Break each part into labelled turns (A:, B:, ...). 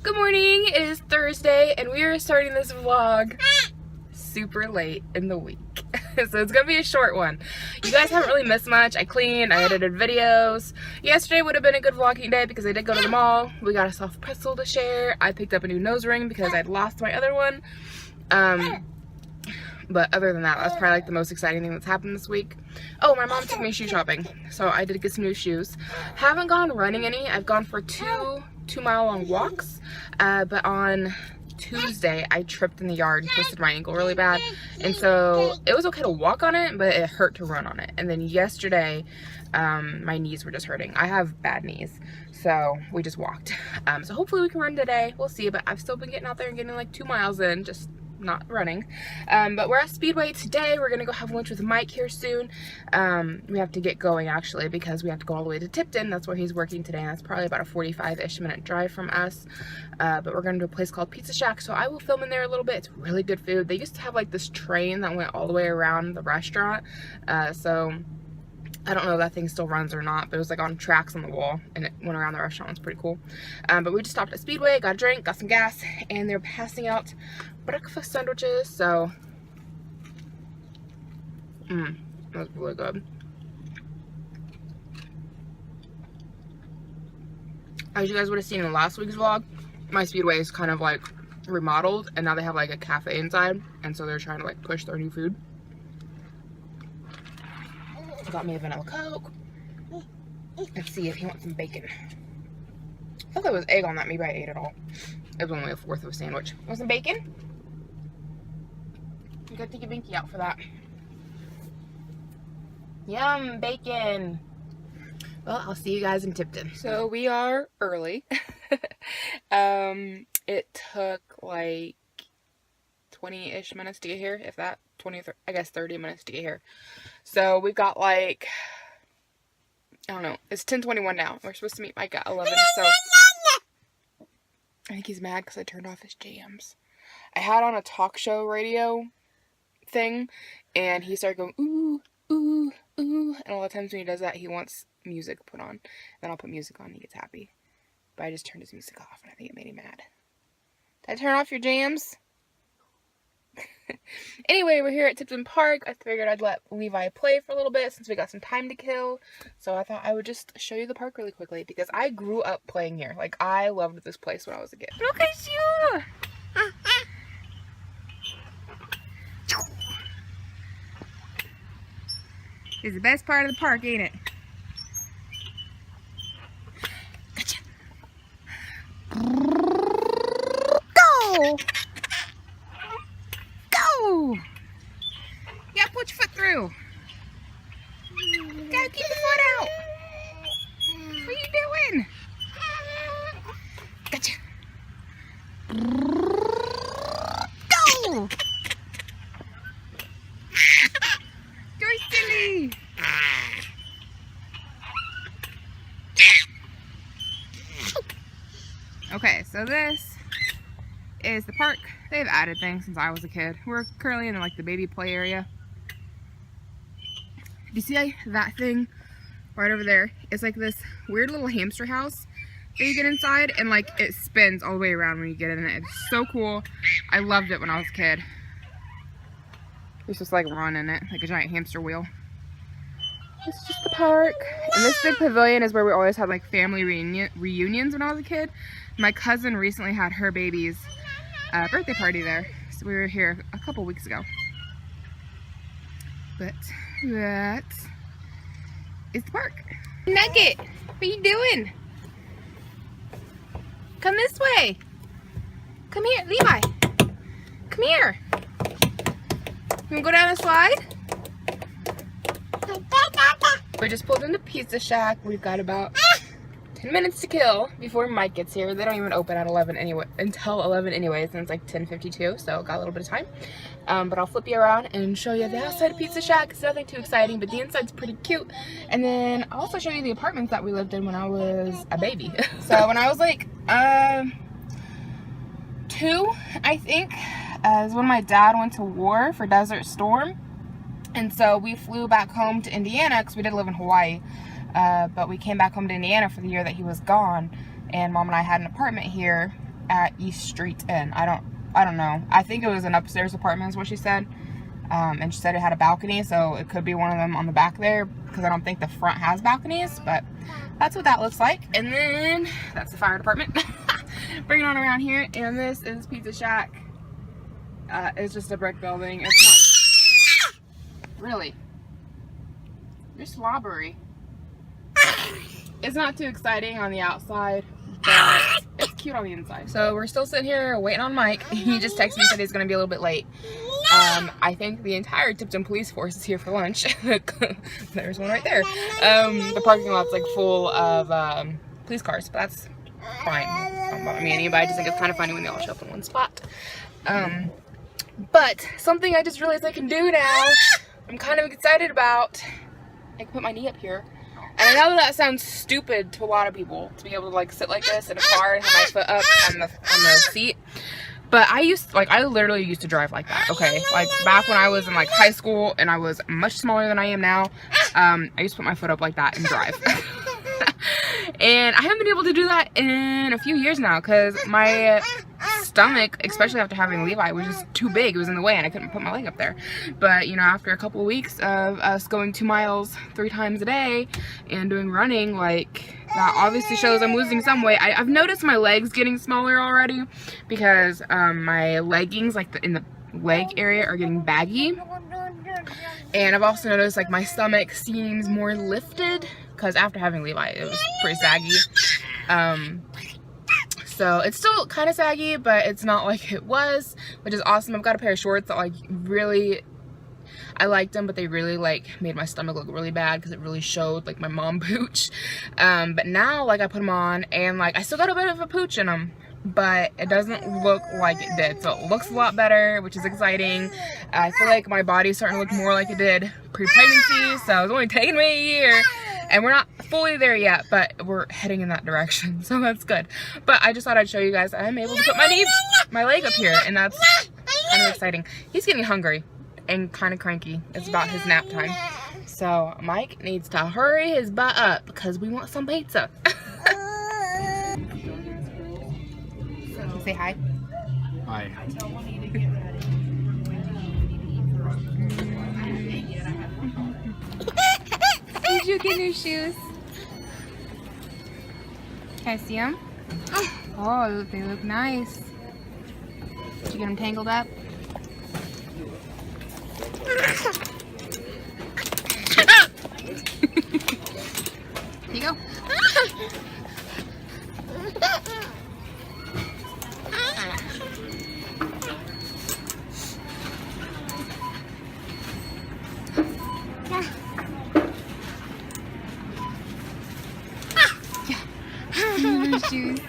A: Good morning, it is Thursday and we are starting this vlog super late in the week. So it's gonna be a short one. You guys haven't really missed much. I cleaned, I edited videos. Yesterday would have been a good vlogging day because I did go to the mall. We got a soft pretzel to share. I picked up a new nose ring because I'd lost my other one. But other than that, that's probably like the most exciting thing that's happened this week. Oh, my mom took me shoe shopping, so I did get some new shoes. Haven't gone running any. I've gone for two mile long walks, but on Tuesday I tripped in the yard and twisted my ankle really bad, and so it was okay to walk on it, but it hurt to run on it. And then yesterday my knees were just hurting. I have bad knees, so we just walked. So hopefully we can run today. We'll see, but I've still been getting out there and getting like 2 miles in, just not running. But we're at Speedway today. We're gonna go have lunch with Mike here soon. We have to get going actually because we have to go all the way to Tipton. That's where he's working today, and that's probably about a 45-ish minute drive from us. But we're gonna do a place called Pizza Shack, so I will film in there a little bit. It's really good food. They used to have like this train that went all the way around the restaurant, so I don't know if that thing still runs or not, but it was like on tracks on the wall and it went around the restaurant. It's pretty cool. But we just stopped at Speedway, got a drink, got some gas, and they're passing out breakfast sandwiches. So, that was really good. As you guys would have seen in last week's vlog, my Speedway is kind of like remodeled, and now they have like a cafe inside, and so they're trying to like push their new food. Got me a vanilla Coke. Let's see if he wants some bacon. I thought there was egg on that. Maybe I ate it all. It was only a fourth of a sandwich. Want some bacon? You gotta take your binky out for that. Yum, bacon. Well, I'll see you guys in Tipton. So we are early. It took like 20-ish minutes to get here, if that. 20, I guess 30 minutes to get here. So we've got like, I don't know, it's 10:21 now. We're supposed to meet Mike at 11, so I think he's mad because I turned off his jams. I had on a talk show radio thing, and he started going, ooh, ooh, ooh, and a lot of times when he does that, he wants music put on. Then I'll put music on and he gets happy. But I just turned his music off, and I think it made him mad. Did I turn off your jams? Anyway, we're here at Tipton Park. I figured I'd let Levi play for a little bit since we got some time to kill. So I thought I would just show you the park really quickly because I grew up playing here. Like, I loved this place when I was a kid. Look at you! It's the best part of the park, ain't it? Gotcha! Go! Yeah, put your foot through. Gotta keep the foot out. What are you doing? Gotcha. Go! You're silly. Okay, so this is the park. They've added things since I was a kid. We're currently in like the baby play area. Do you see that thing right over there? It's like this weird little hamster house that you get inside, and like it spins all the way around when you get in it. It's so cool. I loved it when I was a kid. It's just like run in it, like a giant hamster wheel. This is just the park. And this big pavilion is where we always had like family reunions when I was a kid. My cousin recently had her baby's birthday party there, so we were here a couple weeks ago. But that is the park. Nugget, what are you doing? Come this way. Come here, Levi. Come here. You wanna go down the slide? We just pulled into Pizza Shack. We've got about 10 minutes to kill before Mike gets here. They don't even open at 11 anyway, until 11 anyways, and it's like 10:52, so got a little bit of time. But I'll flip you around and show you the outside of Pizza Shack. It's nothing too exciting, but the inside's pretty cute. And then I'll also show you the apartments that we lived in when I was a baby. So when I was like 2, I think, is when my dad went to war for Desert Storm. And so we flew back home to Indiana because we did live in Hawaii. But we came back home to Indiana for the year that he was gone. And Mom and I had an apartment here at East Street Inn. I don't know. I think it was an upstairs apartment is what she said. And she said it had a balcony, so it could be one of them on the back there, because I don't think the front has balconies, but that's what that looks like. And then that's the fire department. Bring it on around here, and this is Pizza Shack. It's just a brick building. It's not really. You're slobbery. It's not too exciting on the outside, but it's cute on the inside. So we're still sitting here waiting on Mike. He just texted me and said he's gonna be a little bit late. I think the entire Tipton police force is here for lunch. There's one right there. The parking lot's like full of police cars, but that's fine. Don't bother me any, but I just think it's kind of funny when they all show up in one spot. But something I just realized I can do now, I'm kind of excited about. I can put my knee up here. And I know that sounds stupid to a lot of people, to be able to like sit like this in a car and have my foot up on the seat. But I literally used to drive like that, okay? Like back when I was in like high school and I was much smaller than I am now, I used to put my foot up like that and drive. And I haven't been able to do that in a few years now because my stomach, especially after having Levi, was just too big. It was in the way and I couldn't put my leg up there. But you know, after a couple of weeks of us going 2 miles 3 times a day and doing running, like that obviously shows I'm losing some weight. I've noticed my legs getting smaller already because my leggings, like in the leg area, are getting baggy. And I've also noticed like my stomach seems more lifted because after having Levi, it was pretty saggy. So it's still kind of saggy, but it's not like it was, which is awesome. I've got a pair of shorts that like really, I liked them, but they really like made my stomach look really bad because it really showed like my mom pooch. But now like I put them on and like I still got a bit of a pooch in them, but it doesn't look like it did. So it looks a lot better, which is exciting. I feel like my body's starting to look more like it did pre-pregnancy, so it's only taken me a year. And we're not fully there yet, but we're heading in that direction, so that's good. But I just thought I'd show you guys that I'm able to put my leg up here, and that's kind of exciting. He's getting hungry and kind of cranky. It's about his nap time. So Mike needs to hurry his butt up because we want some pizza. Say hi.
B: Hi.
A: Did you get new shoes? Can I see them? Oh, they look nice. Did you get them tangled up? Here you go. Shoes.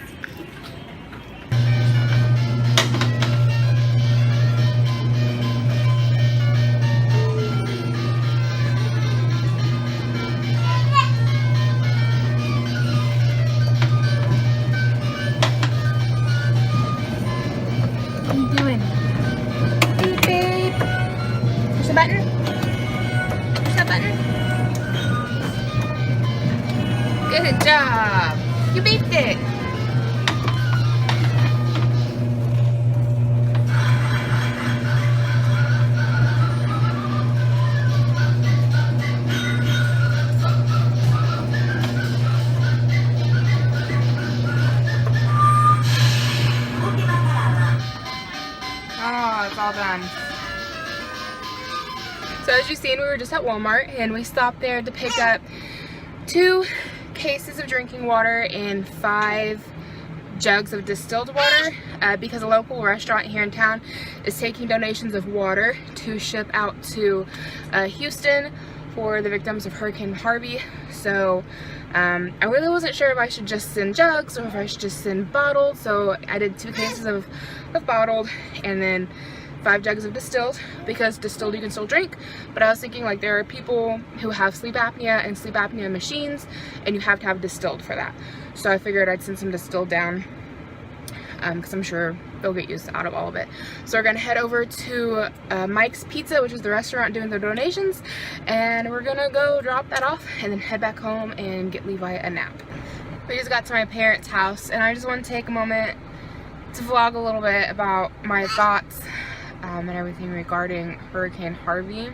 A: What are you doing? Hey, babe. Push the button. Push that button. Good job. You beeped it. Oh, it's all done. So as you've seen, we were just at Walmart and we stopped there to pick up 2 cases of drinking water and 5 jugs of distilled water because a local restaurant here in town is taking donations of water to ship out to Houston for the victims of Hurricane Harvey. So I really wasn't sure if I should just send jugs or if I should just send bottled, so I did 2 cases of bottled and then 5 jugs of distilled, because distilled you can still drink, but I was thinking like there are people who have sleep apnea and sleep apnea machines and you have to have distilled for that. So I figured I'd send some distilled down because I'm sure they'll get used out of all of it. So we're gonna head over to Mike's Pizza, which is the restaurant doing the donations, and we're gonna go drop that off and then head back home and get Levi a nap. We just got to my parents' house and I just want to take a moment to vlog a little bit about my thoughts and everything regarding Hurricane Harvey.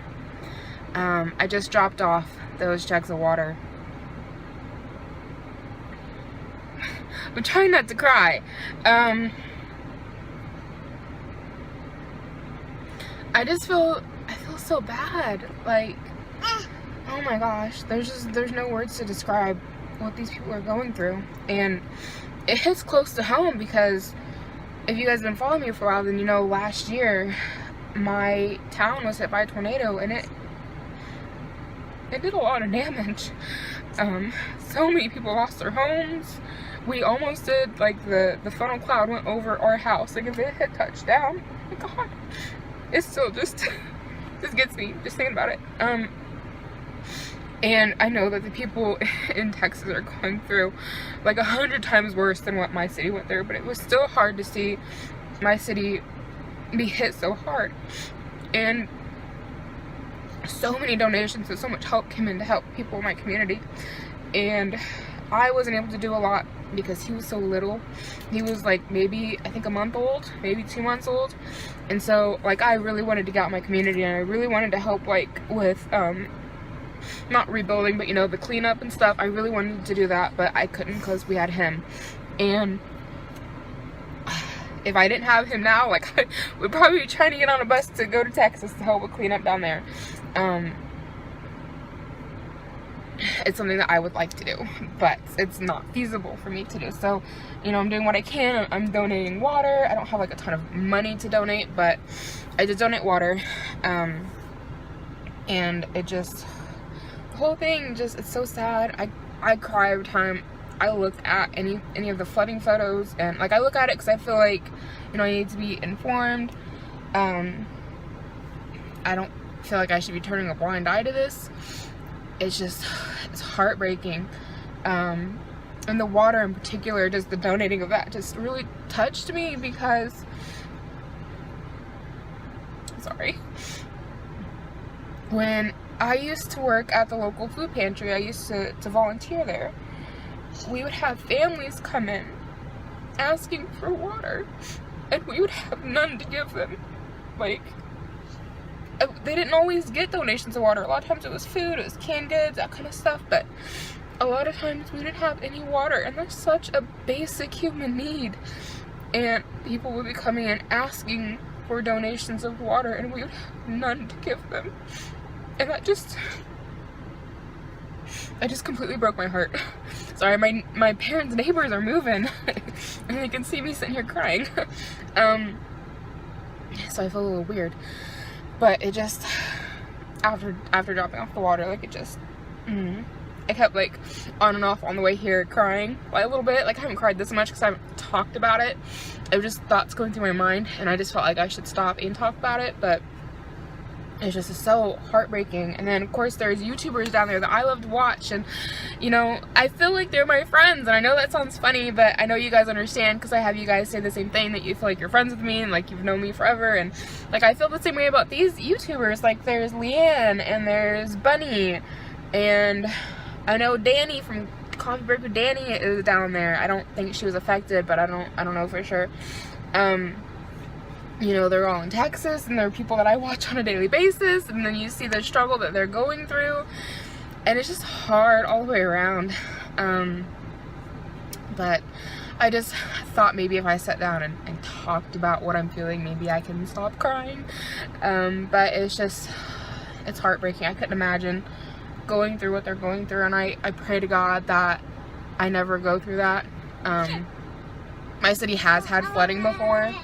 A: I just dropped off those jugs of water. I'm trying not to cry. I feel so bad. Like, oh my gosh, there's no words to describe what these people are going through. And it hits close to home because if you guys have been following me for a while, then you know last year my town was hit by a tornado, and it did a lot of damage. So many people lost their homes. We almost did, like, the funnel cloud went over our house. Like, if it had touched down, oh my god, it still just gets me just thinking about it. And I know that the people in Texas are going through like 100 times worse than what my city went through, but it was still hard to see my city be hit so hard. And so many donations and so much help came in to help people in my community. And I wasn't able to do a lot because he was so little. He was like maybe, I think, a month old, maybe 2 months old. And so, like, I really wanted to get out in my community, and I really wanted to help, like, with not rebuilding, but, you know, the cleanup and stuff. I really wanted to do that, but I couldn't because we had him. And if I didn't have him now, like, I would probably be trying to get on a bus to go to Texas to help with cleanup down there. It's something that I would like to do, but it's not feasible for me to do. So, you know, I'm doing what I can. I'm donating water. I don't have like a ton of money to donate, but I did donate water. And it just, the whole thing just, it's so sad. I cry every time I look at any of the flooding photos, and like I look at it because I feel like, you know, I need to be informed. I don't feel like I should be turning a blind eye to this. It's just, it's heartbreaking. And the water in particular, just the donating of that just really touched me because, sorry, when I used to work at the local food pantry, I used to volunteer there, we would have families come in asking for water, and we would have none to give them. Like, they didn't always get donations of water. A lot of times it was food, it was canned goods, that kind of stuff, but a lot of times we didn't have any water, and that's such a basic human need. And people would be coming in asking for donations of water, and we would have none to give them. And that just completely broke my heart. Sorry, my parents' neighbors are moving, and they can see me sitting here crying. So I feel a little weird. But it just, after dropping off the water, like, it just, I kept, like, on and off on the way here crying, like, a little bit. Like, I haven't cried this much because I haven't talked about it. It was just thoughts going through my mind, and I just felt like I should stop and talk about it, but it's just so heartbreaking. And then, of course, there's YouTubers down there that I love to watch, and, you know, I feel like they're my friends, and I know that sounds funny, but I know you guys understand because I have you guys say the same thing, that you feel like you're friends with me and like you've known me forever. And like, I feel the same way about these YouTubers. Like, there's Leanne and there's Bunny, and I know Danny from Coffee Break with Danny is down there. I don't think she was affected, but I don't know for sure. You know, they're all in Texas, and they're people that I watch on a daily basis, and then you see the struggle that they're going through, and it's just hard all the way around. But I just thought maybe if I sat down and talked about what I'm feeling, maybe I can stop crying. But it's just, it's heartbreaking. I couldn't imagine going through what they're going through, and I pray to God that I never go through that. My city has had flooding before,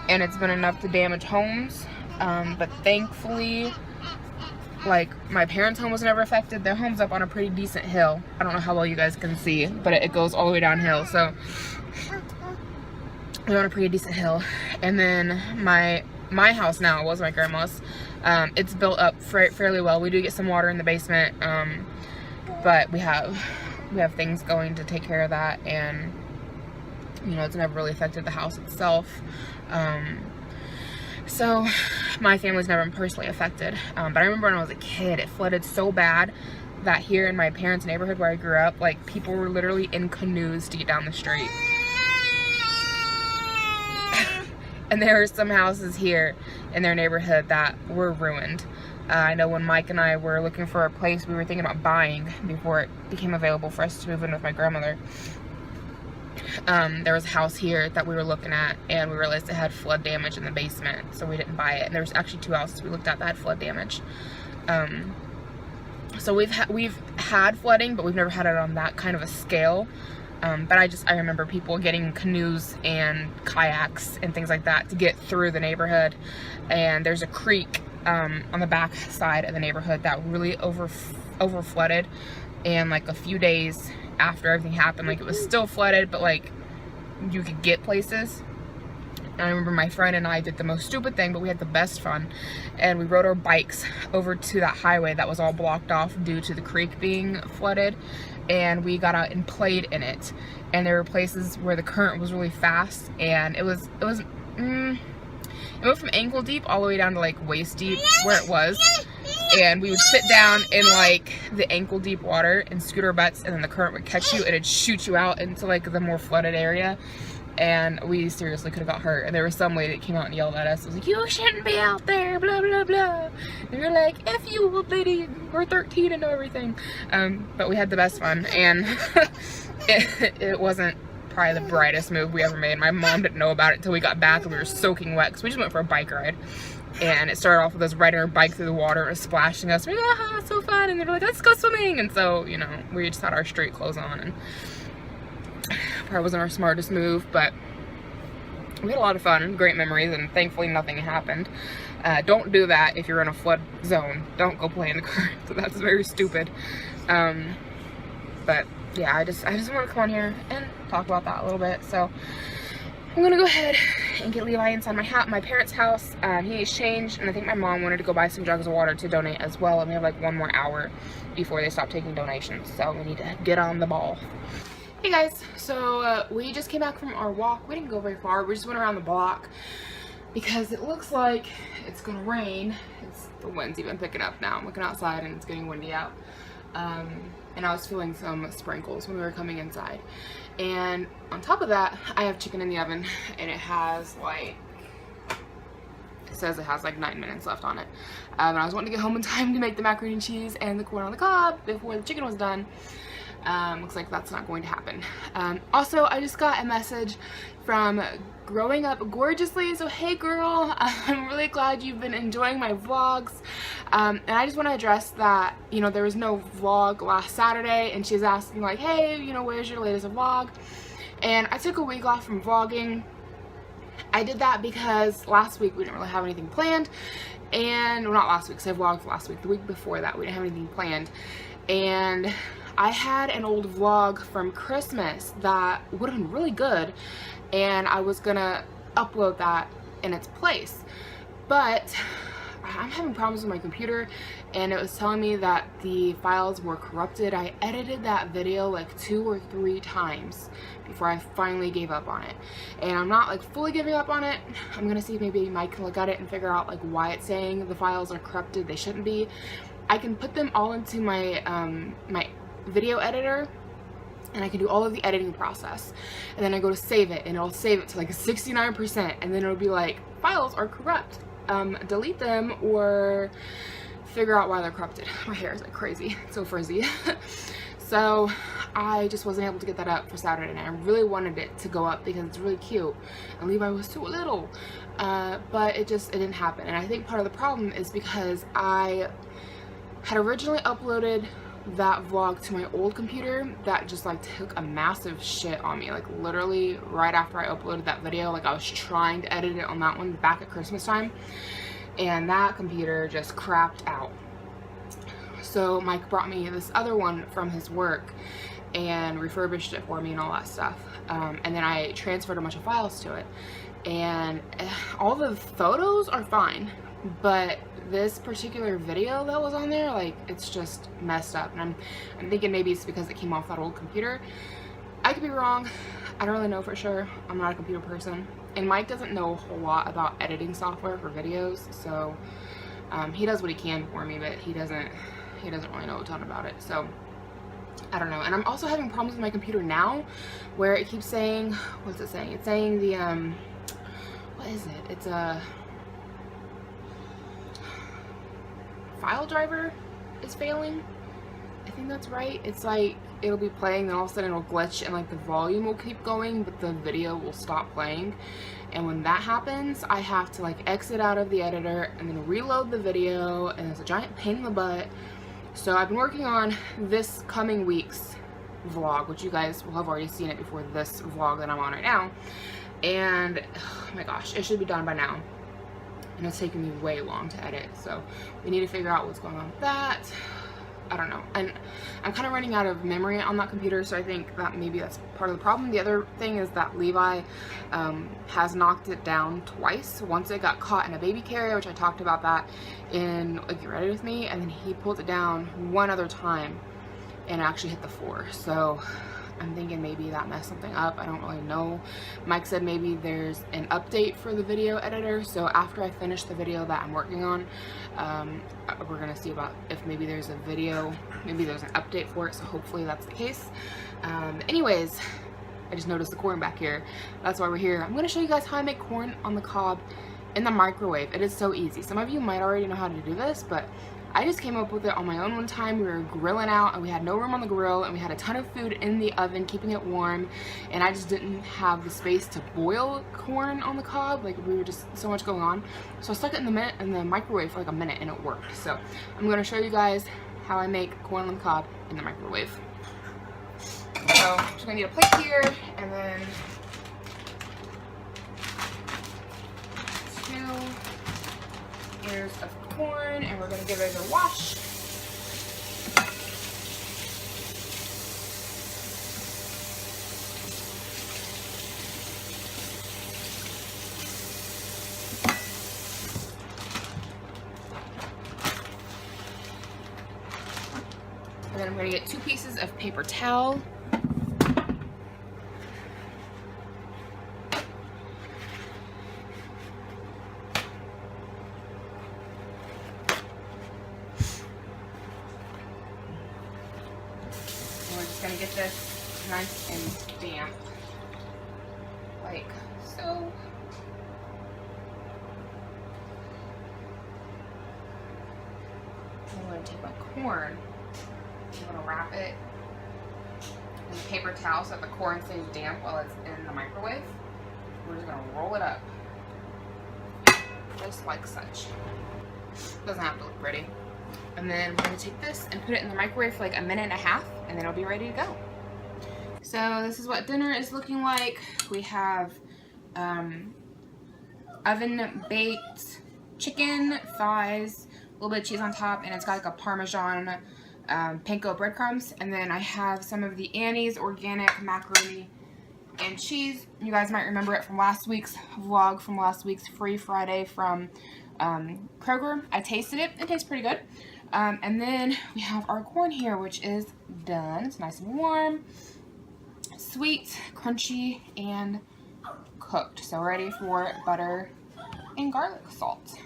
A: and it's been enough to damage homes, but thankfully, like, my parents' home was never affected. Their home's up on a pretty decent hill. I don't know how well you guys can see, but it goes all the way downhill, so we're on a pretty decent hill. And then my house now, was my grandma's, it's built up fairly well. We do get some water in the basement, but we have things going to take care of that, and, you know, it's never really affected the house itself. So my family's never been personally affected, but I remember when I was a kid, it flooded so bad that here in my parents' neighborhood where I grew up, like, people were literally in canoes to get down the street. And there are some houses here in their neighborhood that were ruined. I know when Mike and I were looking for a place we were thinking about buying before it became available for us to move in with my grandmother, there was a house here that we were looking at, and we realized it had flood damage in the basement, so we didn't buy it. And there was actually 2 houses we looked at that had flood damage. So we've had flooding, but we've never had it on that kind of a scale. But I remember people getting canoes and kayaks and things like that to get through the neighborhood. And there's a creek on the back side of the neighborhood that really over flooded. And like a few days after everything happened, like it was still flooded, but like you could get places. And I remember my friend and I did the most stupid thing, but we had the best fun. And we rode our bikes over to that highway that was all blocked off due to the creek being flooded. And we got out and played in it. And there were places where the current was really fast, and it went from ankle deep all the way down to like waist deep where it was. And we would sit down in like the ankle deep water and scoot our butts, and then the current would catch you and it'd shoot you out into like the more flooded area. And we seriously could have got hurt. And there was some lady that came out and yelled at us. It was like, "You shouldn't be out there, blah, blah, blah." And we were like, "F you, old lady, we're 13 and know everything." But we had the best fun. And it wasn't probably the brightest move we ever made. My mom didn't know about it until we got back and we were soaking wet, because we just went for a bike ride. And it started off with us riding our bike through the water and splashing us. We're like, "Ah, it's so fun." And they were like, "Let's go swimming." And so, you know, we just had our street clothes on, and probably wasn't our smartest move, but we had a lot of fun, great memories, and thankfully nothing happened. Don't do that if you're in a flood zone. Don't go play in the current. So that's very stupid. But yeah, I just want to come on here and talk about that a little bit. So I'm gonna go ahead and get Levi inside my parents' house. He needs change, and I think my mom wanted to go buy some jugs of water to donate as well. And we have like 1 more hour before they stop taking donations, so we need to get on the ball. Hey guys, so we just came back from our walk. We didn't go very far. We just went around the block because it looks like it's gonna rain. The wind's even picking up now. I'm looking outside and it's getting windy out. And I was feeling some sprinkles when we were coming inside. And on top of that, I have chicken in the oven, and it has like, it says it has like 9 minutes left on it. And I was wanting to get home in time to make the macaroni and cheese and the corn on the cob before the chicken was done. Looks like that's not going to happen. Also, I just got a message from Growing Up Gorgeously. So hey girl, I'm really glad you've been enjoying my vlogs. And I just want to address that, you know, there was no vlog last Saturday, and she's asking like, hey, you know, where's your latest vlog? And I took a week off from vlogging. I did that because last week we didn't really have anything planned. And, well, not last week, because I vlogged last week. The week before that, we didn't have anything planned. And I had an old vlog from Christmas that would have been really good, and I was gonna upload that in its place. But I'm having problems with my computer, and it was telling me that the files were corrupted. I edited that video like 2 or 3 times before I finally gave up on it. And I'm not like fully giving up on it. I'm gonna see if maybe Mike can look at it and figure out like why it's saying the files are corrupted. They shouldn't be. I can put them all into my my video editor, and I can do all of the editing process, and then I go to save it, and it'll save it to like a 69%, and then it'll be like, files are corrupt, delete them or figure out why they're corrupted. My hair is like crazy, it's so frizzy. So I just wasn't able to get that up for Saturday, and I really wanted it to go up because it's really cute, and Levi was too little, but it didn't happen. And I think part of the problem is because I had originally uploaded that vlog to my old computer that just like took a massive shit on me, like literally right after I uploaded that video. Like I was trying to edit it on that one back at Christmas time, and that computer just crapped out. So Mike brought me this other one from his work and refurbished it for me and all that stuff, and then I transferred a bunch of files to it, and all the photos are fine, but this particular video that was on there, like, it's just messed up. And I'm thinking maybe it's because it came off that old computer. I could be wrong. I don't really know for sure. I'm not a computer person, and Mike doesn't know a whole lot about editing software for videos, so he does what he can for me, but he doesn't really know a ton about it. So I don't know. And I'm also having problems with my computer now where it keeps saying, what's it saying? It's saying the what is it? It's a file driver is failing. I think that's right. It's like it'll be playing, then all of a sudden it'll glitch and like the volume will keep going, but the video will stop playing. And when that happens, I have to like exit out of the editor and then reload the video, and it's a giant pain in the butt. So I've been working on this coming week's vlog, which you guys will have already seen it before this vlog that I'm on right now. And oh my gosh, it should be done by now. And it's taken me way long to edit, so we need to figure out what's going on with that. I don't know. And I'm kind of running out of memory on that computer, so I think that maybe that's part of the problem. The other thing is that Levi has knocked it down twice. Once it got caught in a baby carrier, which I talked about that in like Get Ready With Me, and then he pulled it down one other time and actually hit the floor. So I'm thinking maybe that messed something up. I don't really know. Mike said maybe there's an update for the video editor, so after I finish the video that I'm working on, we're gonna see about if maybe there's a video, maybe there's an update for it, so hopefully that's the case. Anyways, I just noticed the corn back here. That's why we're here. I'm gonna show you guys how I make corn on the cob in the microwave. It is so easy. Some of you might already know how to do this, but I just came up with it on my own one time. We were grilling out and we had no room on the grill, and we had a ton of food in the oven keeping it warm, and I just didn't have the space to boil corn on the cob. Like, we were just so much going on, so I stuck it in the microwave for like a minute and it worked. So I'm going to show you guys how I make corn on the cob in the microwave. So I'm just going to need a plate here, and then 2 ears of corn, and we're going to give it a wash. And then I'm going to get 2 pieces of paper towel. Gonna get this nice and damp, like so. I'm gonna take my corn, I'm gonna wrap it in a paper towel so that the corn stays damp while it's in the microwave. We're just gonna roll it up, just like such. Doesn't have to look pretty. And then we're going to take this and put it in the microwave for like a minute and a half, and then it'll be ready to go. So this is what dinner is looking like. We have oven baked chicken thighs, a little bit of cheese on top, and it's got like a Parmesan panko breadcrumbs. And then I have some of the Annie's organic macaroni and cheese. You guys might remember it from last week's vlog, from last week's Free Friday from Kroger. I tasted it. It tastes pretty good. And then we have our corn here, which is done. It's nice and warm, sweet, crunchy, and cooked. So ready for butter and garlic salt.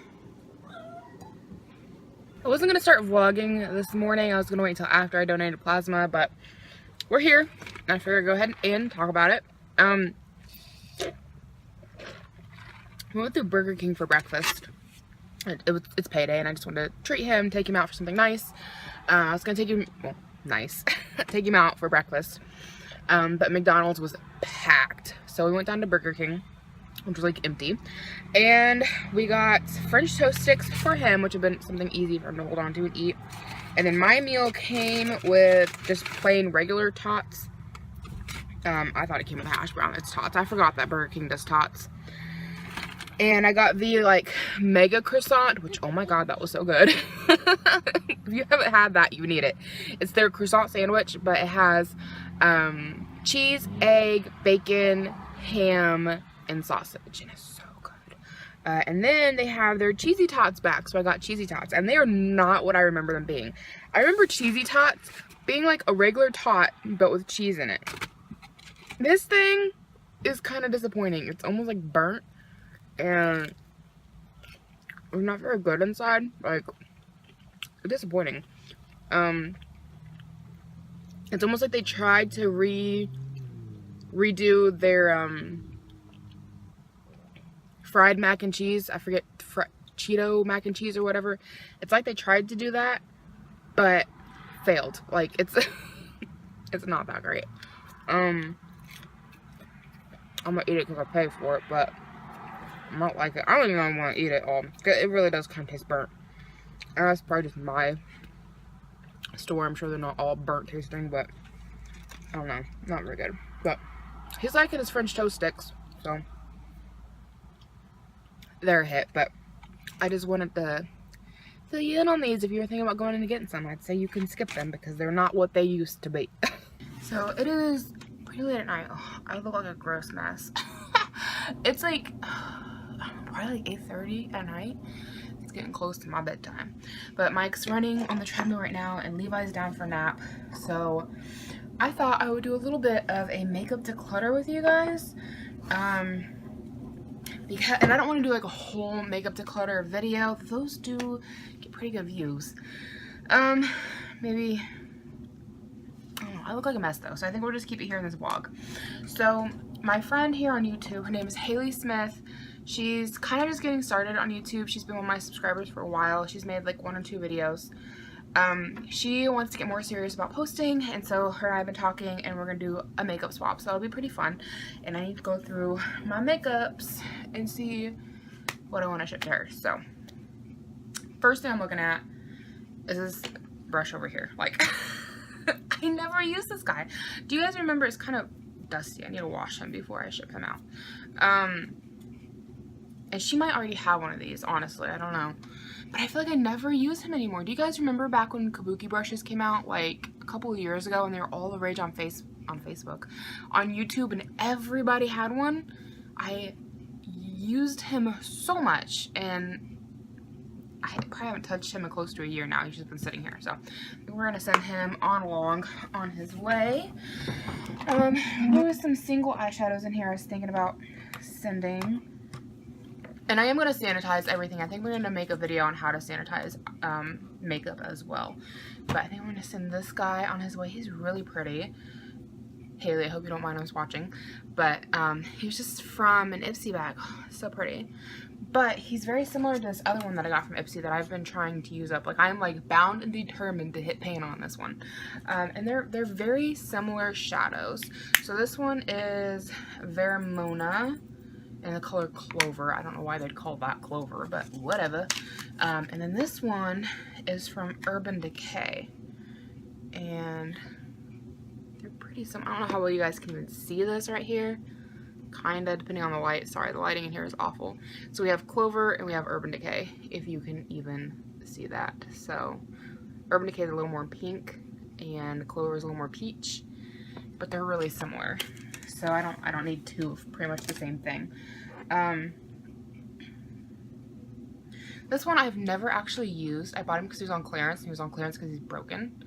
A: I wasn't going to start vlogging this morning. I was going to wait until after I donated plasma, but we're here, and I figured I'd go ahead and talk about it. We went through Burger King for breakfast. It's payday, and I just wanted to treat him, take him out for something nice. I was gonna take him, well, nice, take him out for breakfast, but McDonald's was packed, so we went down to Burger King, which was like empty, and we got French toast sticks for him, which have been something easy for him to hold on to and eat. And then my meal came with just plain regular tots. I thought it came with hash brown. It's tots. I forgot that Burger King does tots. And I got the like mega croissant, which, oh my god, that was so good. If you haven't had that, you need it. It's their croissant sandwich, but it has cheese, egg, bacon, ham, and sausage, and it's so good. And then they have their cheesy tots back, so I got cheesy tots, and they are not what I remember them being. I remember cheesy tots being like a regular tot, but with cheese in it. This thing is kind of disappointing. It's almost like burnt, and it's not very good inside. Like, disappointing. It's almost like they tried to redo their fried mac and cheese. I forget, Cheeto mac and cheese or whatever. It's like they tried to do that, but failed. Like, it's it's not that great. I'm gonna eat it because I pay for it, but I don't like it. I don't even want to eat it all. It really does kind of taste burnt. And that's probably just my store. I'm sure they're not all burnt tasting, but I don't know. Not very good. But he's liking his French toast sticks, so they're a hit. But I just wanted to fill you in on these. If you were thinking about going in and getting some, I'd say you can skip them because they're not what they used to be. So it is pretty late at night. Oh, I look like a gross mess. It's like probably like 8:30 at night. It's getting close to my bedtime. But Mike's running on the treadmill right now and Levi's down for a nap. So I thought I would do a little bit of a makeup declutter with you guys. Because, and I don't want to do like a whole makeup declutter video. Those do get pretty good views. Maybe, I look like a mess though, so I think we'll just keep it here in this vlog. So my friend here on YouTube, her name is Haley Smith. She's kind of just getting started on YouTube. She's been one of my subscribers for a while. She's made like 1 or 2 videos. She wants to get more serious about posting, and so her and I have been talking, and we're gonna do a makeup swap, so that'll be pretty fun. And I need to go through my makeups and see what I want to ship to her. So first thing I'm looking at is this brush over here. Like, I never use this guy. Do you guys remember? It's kind of dusty. I need to wash him before I ship him out. And she might already have one of these, honestly. I don't know. But I feel like I never use him anymore. Do you guys remember back when kabuki brushes came out like a couple of years ago and they were all the rage on Facebook, on YouTube, and everybody had one? I used him so much, and I probably haven't touched him in close to a year now. He's just been sitting here. So we're going to send him on his way. There was some single eyeshadows in here I was thinking about sending. And I am going to sanitize everything. I think we're going to make a video on how to sanitize makeup as well. But I think I'm going to send this guy on his way. He's really pretty. Haley, I hope you don't mind us watching. But he was just from an Ipsy bag. Oh, so pretty. But he's very similar to this other one that I got from Ipsy that I've been trying to use up. Like, I'm like bound and determined to hit pan on this one. And they're very similar shadows. So this one is Vermona in the color Clover. I don't know why they'd call that Clover, but whatever. And then this one is from Urban Decay. And they're pretty similar. I don't know how well you guys can even see this right here. Kinda, depending on the light. Sorry, the lighting in here is awful. So we have Clover and we have Urban Decay, if you can even see that. So Urban Decay is a little more pink and Clover is a little more peach, but they're really similar. So I don't need 2 of pretty much the same thing. This one I've never actually used. I bought him because he was on clearance, and he was on clearance because he's broken.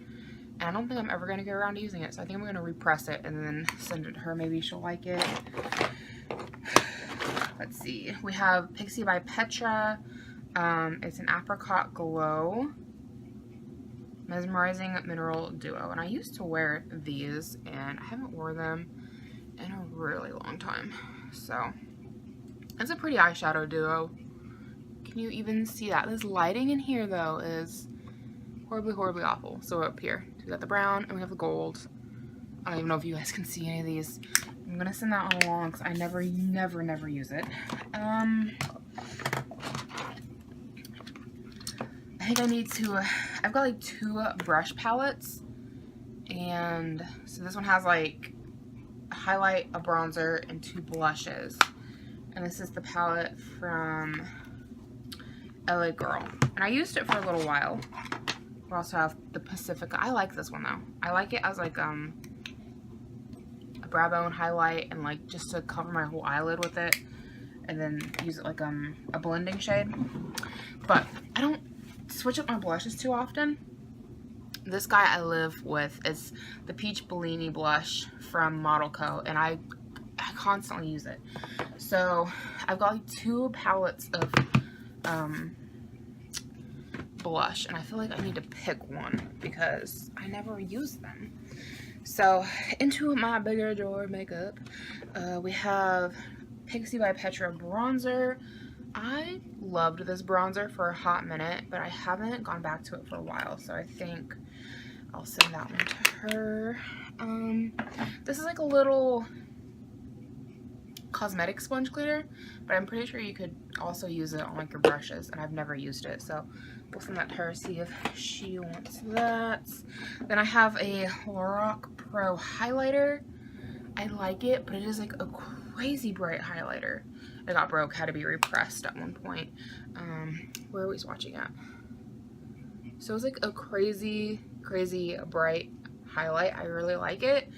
A: And I don't think I'm ever going to get around to using it, so I think I'm going to repress it and then send it to her. Maybe she'll like it. Let's see. We have Pixie by Petra. It's an Apricot Glow Mesmerizing Mineral Duo. And I used to wear these, and I haven't worn them in a really long time. So it's a pretty eyeshadow duo. Can you even see that? This lighting in here though is horribly, horribly awful. So up here, so we got the brown and we have the gold. I don't even know if you guys can see any of these. I'm gonna send that one along because I never use it. I think I need to, I've got like 2 brush palettes, and so this one has like a highlight, a bronzer, and 2 blushes. And this is the palette from LA Girl. And I used it for a little while. We also have the Pacifica. I like this one though. I like it as like a brow bone highlight, and like just to cover my whole eyelid with it, and then use it like a blending shade. But I don't switch up my blushes too often. This guy I live with is the Peach Bellini blush from Model Co, and I constantly use it. So I've got like 2 palettes of blush, and I feel like I need to pick one because I never use them. So into my bigger drawer of makeup, we have Pixie by Petra bronzer. I loved this bronzer for a hot minute, but I haven't gone back to it for a while, so I think I'll send that one to her. This is like a little cosmetic sponge cleaner, but I'm pretty sure you could also use it on like your brushes, and I've never used it, so we'll send that to her, see if she wants that. Then I have a Lorac Pro highlighter. I like it, but it is like a crazy bright highlighter. It got broke, had to be repressed at one point. Where are we swatching at? So it's like a crazy bright highlight. I really like it.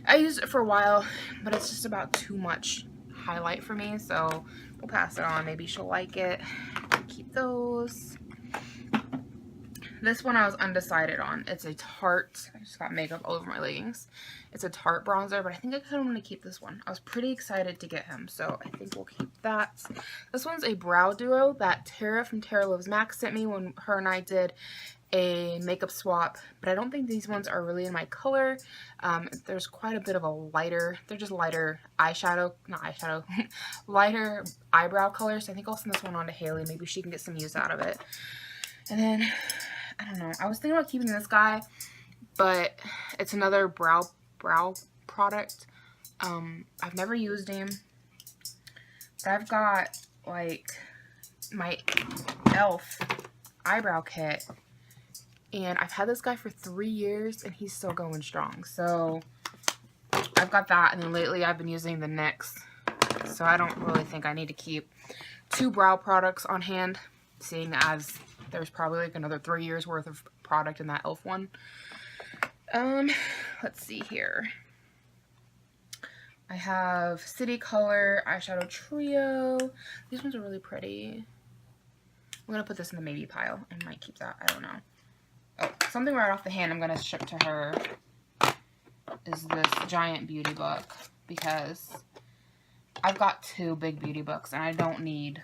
A: I used it for a while, but it's just about too much highlight for me, so we'll pass it on. Maybe she'll like it. Keep those. This one I was undecided on. It's a Tarte. I just got makeup all over my leggings. It's a Tarte bronzer, but I think I kind of want to keep this one. I was pretty excited to get him, so I think we'll keep that. This one's a brow duo that Tara from Tara Loves Mac sent me when her and I did a makeup swap, but I don't think these ones are really in my color. There's quite a bit of a lighter, they're just lighter eyeshadow, not eyeshadow, lighter eyebrow color, so I think I'll send this one on to Haley. Maybe she can get some use out of it. And then, I don't know, I was thinking about keeping this guy, but it's another brow product. I've never used him, but I've got like my e.l.f. eyebrow kit, and I've had this guy for 3 years and he's still going strong. So I've got that, and then lately I've been using the NYX, so I don't really think I need to keep 2 brow products on hand, seeing as there's probably like another 3 years worth of product in that e.l.f. one. Let's see here. I have City Color Eyeshadow Trio. These ones are really pretty. I'm going to put this in the maybe pile. I might keep that. I don't know. Oh, something right off the hand I'm going to ship to her is this giant beauty book, because I've got 2 big beauty books and I don't need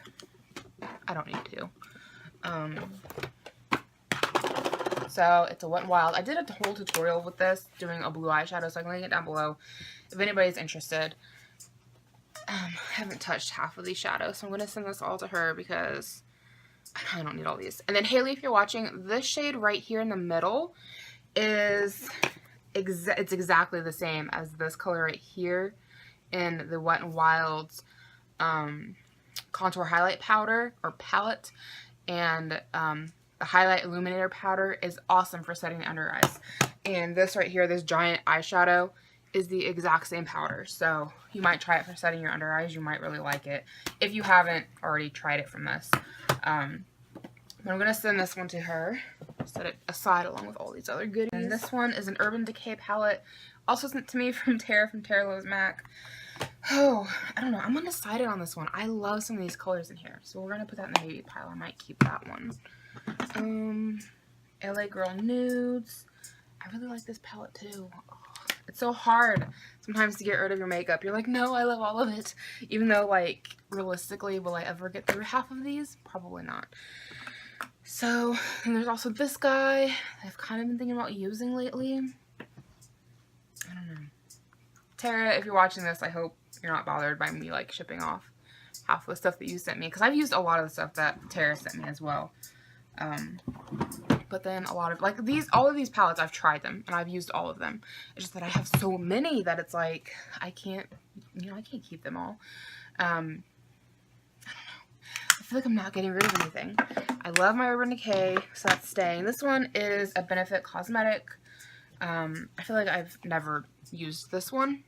A: 2. So it's a Wet n Wild. I did a whole tutorial with this, doing a blue eyeshadow, so I'm going to link it down below if anybody's interested. I haven't touched half of these shadows, so I'm going to send this all to her because I don't need all these. And then Haley, if you're watching, this shade right here in the middle is it's exactly the same as this color right here in the Wet n Wild's contour highlight powder or palette. And the highlight illuminator powder is awesome for setting the under eyes. And this right here, this giant eyeshadow, is the exact same powder. So you might try it for setting your under eyes. You might really like it if you haven't already tried it from this. I'm going to send this one to her, set it aside along with all these other goodies. And this one is an Urban Decay palette, also sent to me from Tara Loves Mac. Oh, I don't know. I'm undecided on this one. I love some of these colors in here, so we're going to put that in the baby pile. I might keep that one. LA Girl Nudes. I really like this palette too. Oh, it's so hard sometimes to get rid of your makeup. You're like, no, I love all of it. Even though, like, realistically, will I ever get through half of these? Probably not. So, and there's also this guy I've kind of been thinking about using lately. I don't know. Tara, if you're watching this, I hope you're not bothered by me, like, shipping off half the stuff that you sent me, because I've used a lot of the stuff that Tara sent me as well. But then a lot of, like, all of these palettes, I've tried them, and I've used all of them. It's just that I have so many that it's like, I can't keep them all. I don't know. I feel like I'm not getting rid of anything. I love my Urban Decay, so that's staying. This one is a Benefit Cosmetic. I feel like I've never used this one,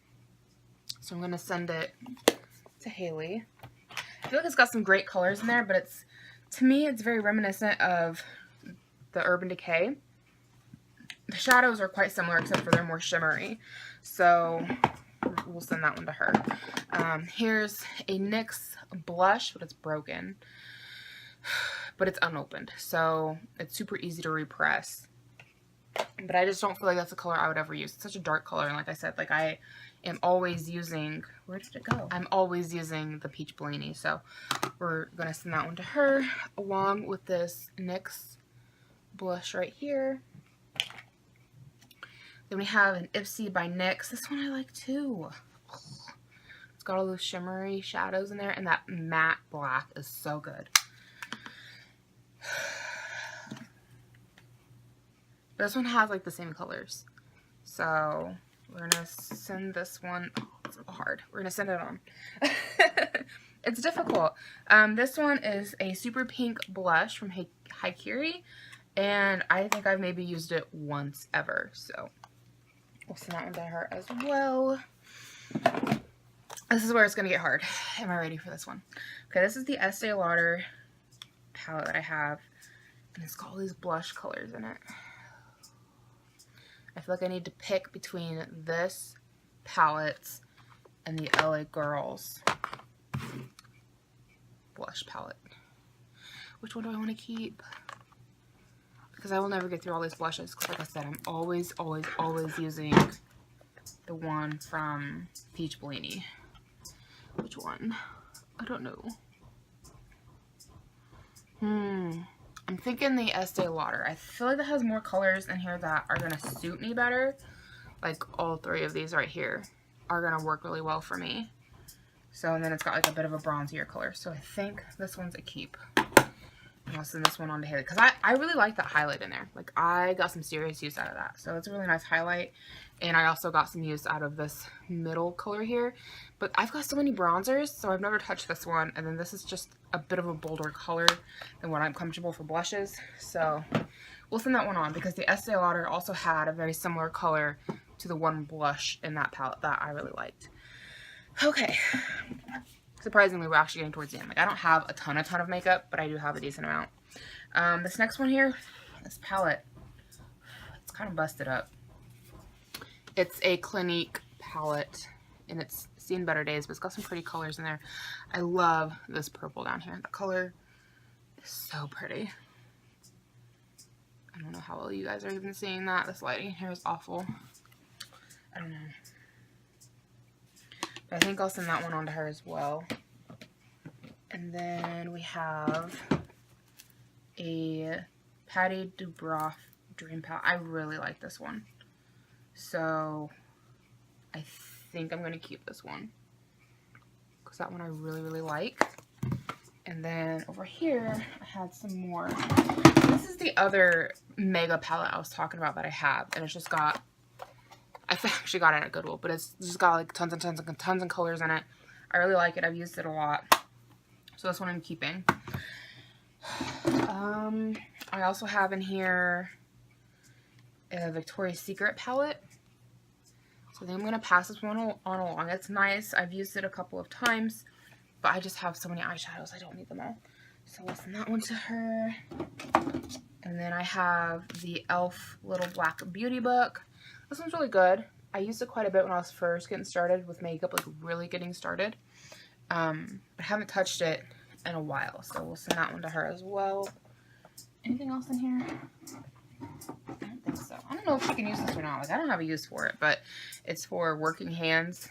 A: so I'm going to send it to Haley. I feel like it's got some great colors in there, but to me, it's very reminiscent of the Urban Decay. The shadows are quite similar, except for they're more shimmery, so we'll send that one to her. Here's a NYX blush, but it's broken, but it's unopened, so it's super easy to repress. But I just don't feel like that's a color I would ever use. It's such a dark color, and like I said, like I am always using, where did it go? I'm always using the Peach Bellini, so we're going to send that one to her, along with this NYX blush right here. Then we have an Ipsy by NYX. This one I like too. It's It's got all those shimmery shadows in there, and that matte black is so good. This one has like the same colors. So we're gonna send this one, oh, it's a little hard. We're gonna send it on. It's difficult. This one is a super pink blush from Haikiri, and I think I've maybe used it once ever. So we'll send that one to her as well. This is where it's gonna get hard. Am I ready for this one? Okay, this is the Estee Lauder palette that I have, and it's got all these blush colors in it. I feel like I need to pick between this palette and the LA Girls blush palette. Which one do I want to keep? Because I will never get through all these blushes, because like I said, I'm always using the one from Peach Bellini. Which one? I don't know. I'm thinking the Estee Lauder. I feel like it has more colors in here that are going to suit me better. Like all three of these right here are going to work really well for me. So, and then it's got like a bit of a bronzier color. So I think this one's a keep. And I'll send this one on to Haley, because I really like that highlight in there. Like, I got some serious use out of that. So it's a really nice highlight. And I also got some use out of this middle color here. But I've got so many bronzers, so I've never touched this one. And then this is just a bit of a bolder color than what I'm comfortable for blushes. So we'll send that one on, because the Estee Lauder also had a very similar color to the one blush in that palette that I really liked. Okay. Surprisingly, we're actually getting towards the end. Like, I don't have a ton of makeup, but I do have a decent amount. This next one here, this palette, it's kind of busted up. It's a Clinique palette, and it's seen better days, but it's got some pretty colors in there. I love this purple down here. The color is so pretty. I don't know how well you guys are even seeing that. This lighting here is awful. I don't know. But I think I'll send that one on to her as well. And then we have a Patty Dubreuil Dream Palette. I really like this one. So I think I'm going to keep this one, because that one I really like. And then over here, I had some more. This is the other mega palette I was talking about that I have. And it's just got, I actually got it at Goodwill, but it's just got like tons of colors in it. I really like it. I've used it a lot. So this one I'm keeping. I also have in here a Victoria's Secret palette. So I think I'm going to pass this one on along. It's nice. I've used it a couple of times, but I just have so many eyeshadows. I don't need them all. So I'll send that one to her. And then I have the e.l.f. Little Black Beauty Book. This one's really good. I used it quite a bit when I was first getting started with makeup, like really getting started. But I haven't touched it in a while, so we'll send that one to her as well. Anything else in here? I don't think so. I don't know if she can use this or not. Like, I don't have a use for it, but it's for working hands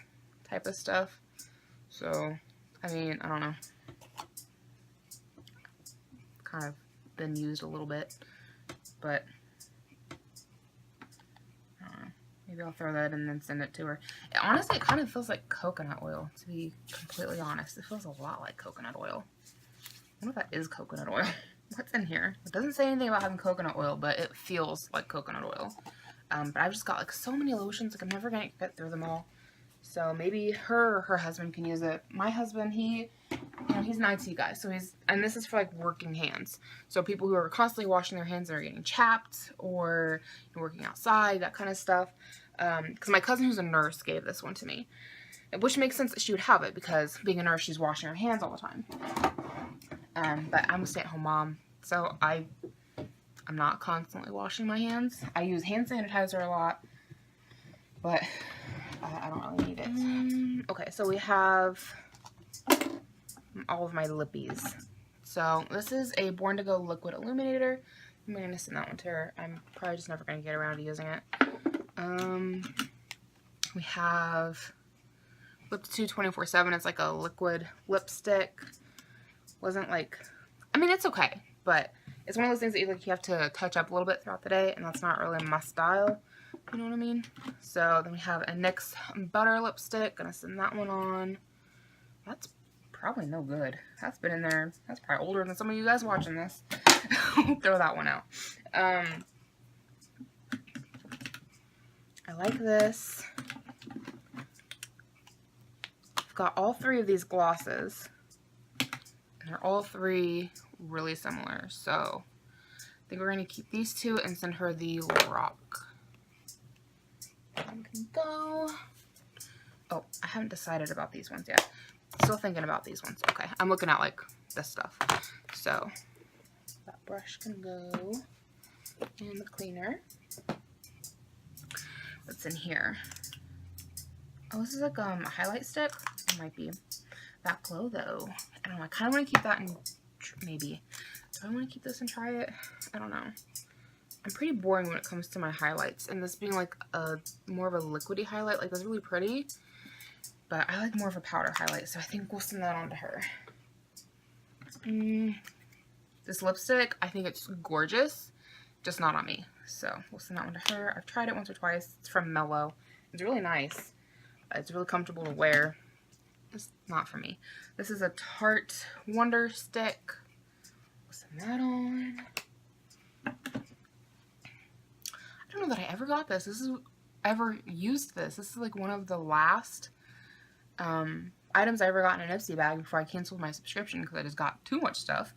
A: type of stuff. So, I mean, I don't know. Kind of been used a little bit, but I don't know. Maybe I'll throw that and then send it to her. Honestly, it kind of feels like coconut oil, to be completely honest. It feels a lot like coconut oil. I wonder if that is coconut oil. What's in here? It doesn't say anything about having coconut oil, but it feels like coconut oil. But I've just got like so many lotions, like I'm never going to get through them all. So maybe her or her husband can use it. My husband, he's an IT guy, so and this is for like working hands. So people who are constantly washing their hands and are getting chapped, or working outside, that kind of stuff. Because my cousin who's a nurse gave this one to me, which makes sense that she would have it, because being a nurse, she's washing her hands all the time. But I'm a stay-at-home mom, so I'm not constantly washing my hands. I use hand sanitizer a lot, but I don't really need it. Okay, so we have all of my lippies. So this is a Born to Go liquid illuminator. I'm going to send that one to her. I'm probably just never going to get around to using it. We have Lip 2 24/7. It's like a liquid lipstick. Wasn't like, I mean, it's okay, but it's one of those things that you have to touch up a little bit throughout the day, and that's not really my style. You know what I mean? So then we have a NYX Butter lipstick. Gonna send that one on. That's probably no good. That's been in there. That's probably older than some of you guys watching this. Throw that one out. I like this. I've got all three of these glosses. And they're all three really similar. So I think we're going to keep these two and send her the rock. One can go. Oh, I haven't decided about these ones yet. Still thinking about these ones. Okay, I'm looking at like this stuff. So that brush can go in the cleaner. What's in here? Oh, this is like a highlight stick. It might be that glow though. I don't know. I kind of want to keep that in. Maybe. Do I want to keep this and try it? I don't know. I'm pretty boring when it comes to my highlights, and this being like a more of a liquidy highlight, like that's really pretty. But I like more of a powder highlight, so I think we'll send that on to her. This lipstick, I think it's gorgeous, just not on me. So we'll send that one to her. I've tried it once or twice. It's from Mellow. It's really nice. It's really comfortable to wear. It's not for me. This is a Tarte Wonder Stick. We'll send that on. I don't know that I ever got this. Ever used this. This is like one of the last items I ever got in an Ipsy bag before I canceled my subscription because I just got too much stuff.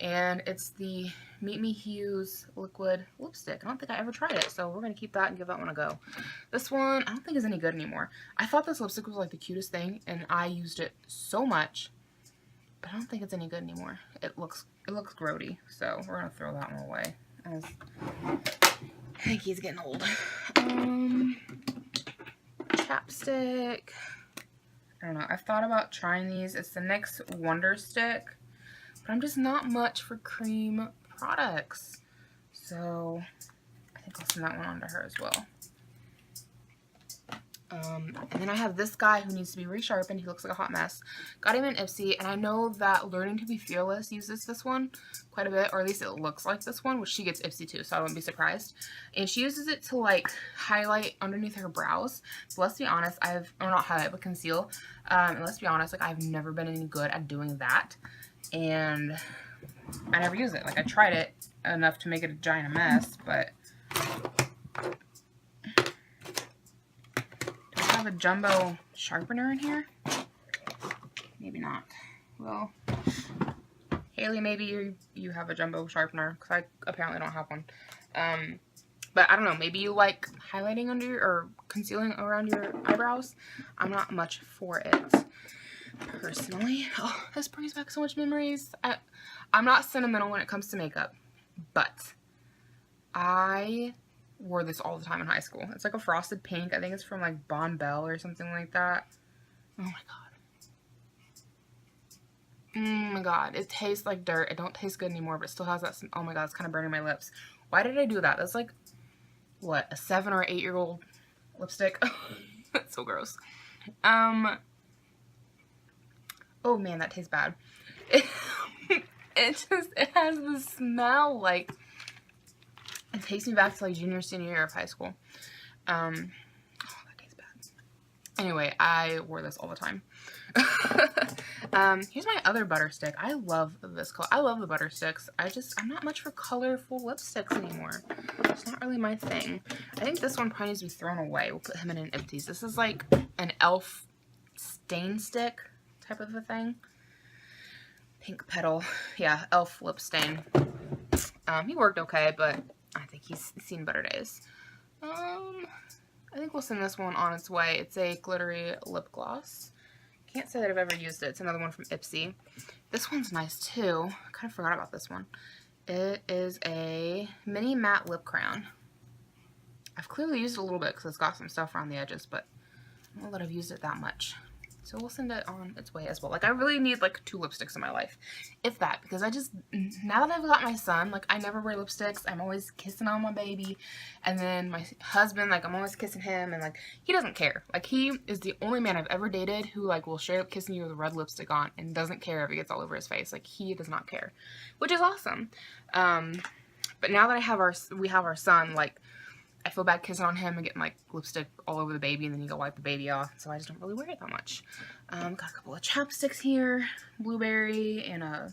A: And it's the Meet Me Hues liquid lipstick. I don't think I ever tried it, so we're going to keep that and give that one a go. This one, I don't think is any good anymore. I thought this lipstick was like the cutest thing, and I used it so much, but I don't think it's any good anymore. It looks grody, so we're going to throw that one away. As I think he's getting old. Chapstick. I don't know. I've thought about trying these. It's the NYX Wonder Stick, but I'm just not much for cream products. So I think I'll send that one on to her as well. And then I have this guy who needs to be resharpened. He looks like a hot mess. Got him in Ipsy, and I know that Learning to be Fearless uses this one quite a bit, or at least it looks like this one, which she gets Ipsy too, so I wouldn't be surprised. And she uses it to like highlight underneath her brows. But let's be honest, or not highlight, but conceal. And let's be honest, like I've never been any good at doing that, and I never use it. Like I tried it enough to make it a giant mess, but a jumbo sharpener in here? Maybe not. Well, Haley, maybe you have a jumbo sharpener, because I apparently don't have one. But I don't know, maybe you like highlighting under or concealing around your eyebrows. I'm not much for it personally. Oh, this brings back so much memories. I'm not sentimental when it comes to makeup, but I wore this all the time in high school. It's like a frosted pink. I think it's from like Bon Bell or something like that. Oh my god. Oh my god. It tastes like dirt. It don't taste good anymore, but it still has that. Oh my god, it's kind of burning my lips. Why did I do that? That's like, what, a 7 or 8 year old lipstick? That's so gross. Oh man, that tastes bad. It has the smell like. It takes me back to like junior, senior year of high school. Oh, that tastes bad. Anyway, I wore this all the time. Here's my other butter stick. I love this color. I love the butter sticks. I'm not much for colorful lipsticks anymore. It's not really my thing. I think this one probably needs to be thrown away. We'll put him in an empties. This is like an e.l.f. stain stick type of a thing. Pink petal. Yeah, e.l.f. lip stain. He worked okay, but I think he's seen better days. I think we'll send this one on its way. It's a glittery lip gloss. Can't say that I've ever used it. It's another one from Ipsy. This one's nice too. I kind of forgot about this one. It is a mini matte lip crayon. I've clearly used it a little bit because it's got some stuff around the edges, but I don't know that I've used it that much. So we'll send it on its way as well. Like I really need like 2 lipsticks in my life, if that, because now that I've got my son, like I never wear lipsticks. I'm always kissing on my baby, and then my husband, like I'm always kissing him, and like he doesn't care. Like he is the only man I've ever dated who like will straight up kissing you with a red lipstick on and doesn't care if it gets all over his face. Like he does not care, which is awesome. But now that we have our son, like I feel bad kissing on him and getting like lipstick all over the baby, and then you go wipe the baby off, so I just don't really wear it that much. Got a couple of chapsticks here, blueberry and a